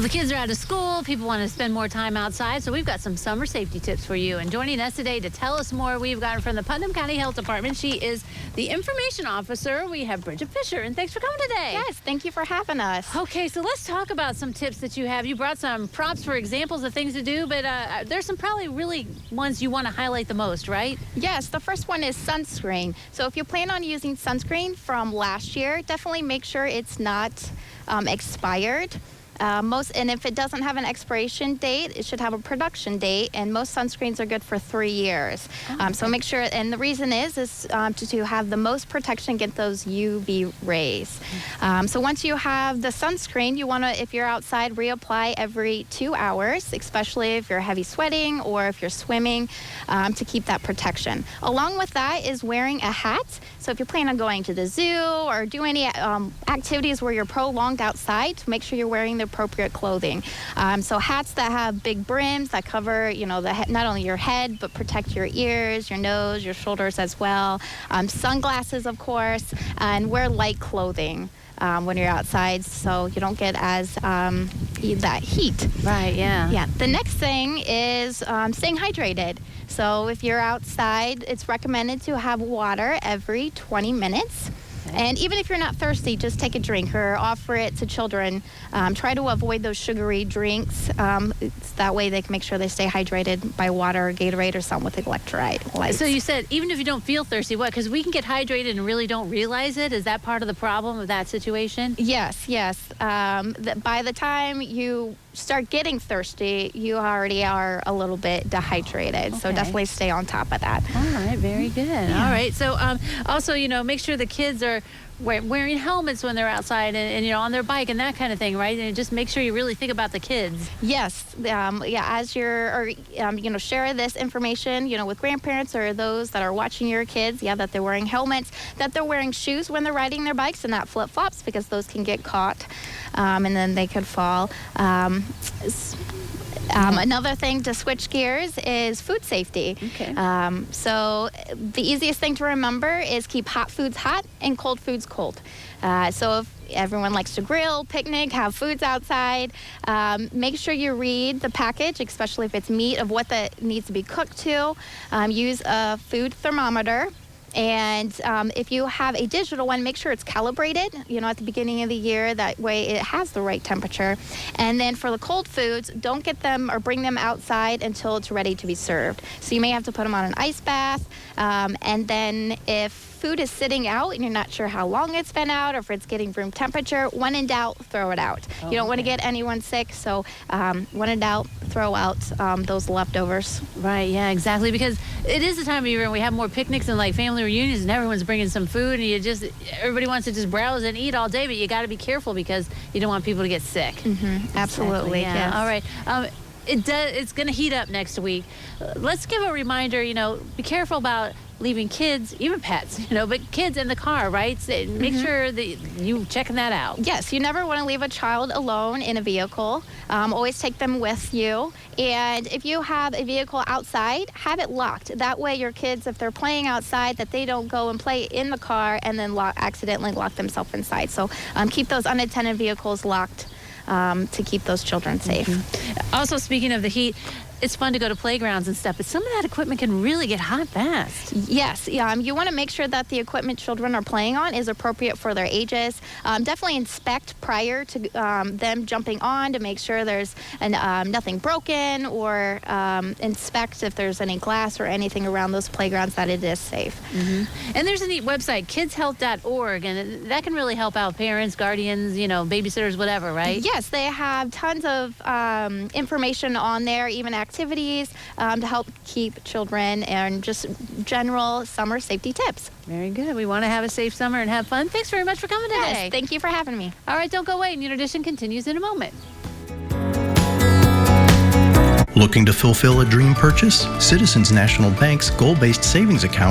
Well, the kids are out of school. People want to spend more time outside, so we've got some summer safety tips for you. And joining us today to tell us more, we've got from the Putnam County Health Department. She is the information officer. We have Bridget Fisher, and thanks for coming today. Yes, thank you for having us. Okay, so let's talk about some tips that you have. You brought some props for examples of things to do, but there's some probably really ones you want to highlight the most, right? Yes, the first one is sunscreen. So if you plan on using sunscreen from last year, definitely make sure it's not expired. And if it doesn't have an expiration date, it should have a production date, and most sunscreens are good for 3 years. Okay. So make sure, and the reason is to have the most protection against those UV rays. So once you have the sunscreen, you want to, if you're outside, reapply every 2 hours, especially if you're heavy sweating or if you're swimming, to keep that protection. Along with that is wearing a hat. So if you're planning on going to the zoo or do any activities where you're prolonged outside, make sure you're wearing the appropriate clothing. So hats that have big brims that cover, not only your head, but protect your ears, your nose, your shoulders as well. Sunglasses, of course, and wear light clothing when you're outside, so you don't get as that heat. Right, yeah. Yeah. The next thing is staying hydrated. So if you're outside, it's recommended to have water every 20 minutes. And even if you're not thirsty, just take a drink or offer it to children. Try to avoid those sugary drinks. That way they can make sure they stay hydrated by water or Gatorade or something with electrolytes. So you said even if you don't feel thirsty, what? Because we can get hydrated and really don't realize it. Is that part of the problem of that situation? Yes. By the time you start getting thirsty, you already are a little bit dehydrated. Okay. So definitely stay on top of that. All right, very good. Yeah. All right. So also, make sure the kids are wearing helmets when they're outside and on their bike and that kind of thing, right? And just make sure you really think about the kids. Yes. As you're, share this information, with grandparents or those that are watching your kids, that they're wearing helmets, that they're wearing shoes when they're riding their bikes and not flip-flops because those can get caught and then they could fall. Another thing to switch gears is food safety. Okay. So the easiest thing to remember is keep hot foods hot and cold foods cold. So if everyone likes to grill, picnic, have foods outside, make sure you read the package, especially if it's meat, of what that needs to be cooked to. Use a food thermometer. And if you have a digital one, make sure it's calibrated, at the beginning of the year. That way it has the right temperature. And then for the cold foods, don't get them or bring them outside until it's ready to be served. So you may have to put them on an ice bath. And then if food is sitting out and you're not sure how long it's been out or if it's getting room temperature, when in doubt, throw it out. You don't want to get anyone sick, so when in doubt, throw out those leftovers. Right, yeah, exactly, because it is the time of year when we have more picnics and like family reunions and everyone's bringing some food and everybody wants to just browse and eat all day, but you got to be careful because you don't want people to get sick. Mm-hmm. Absolutely, exactly, yeah. Yes. All right. It's going to heat up next week. Let's give a reminder, be careful about leaving kids, even pets, but kids in the car, right? So make sure that you checking that out. Yes, you never want to leave a child alone in a vehicle. Always take them with you. And if you have a vehicle outside, have it locked. That way your kids, if they're playing outside, that they don't go and play in the car and then accidentally lock themselves inside. So keep those unattended vehicles locked to keep those children safe. Also, speaking of the heat, it's fun to go to playgrounds and stuff, but some of that equipment can really get hot fast. Yes, you want to make sure that the equipment children are playing on is appropriate for their ages. Definitely inspect prior to them jumping on to make sure there's nothing broken, or inspect if there's any glass or anything around those playgrounds that it is safe. And there's a neat website, kidshealth.org, and that can really help out parents, guardians, babysitters, whatever, right? Yes, they have tons of information on there, even activities to help keep children, and just general summer safety tips. Very good. We want to have a safe summer and have fun. Thanks very much for coming today. Yes, thank you for having me. All right, don't go away. New Edition continues in a moment. Looking to fulfill a dream purchase? Citizens National Bank's goal-based savings account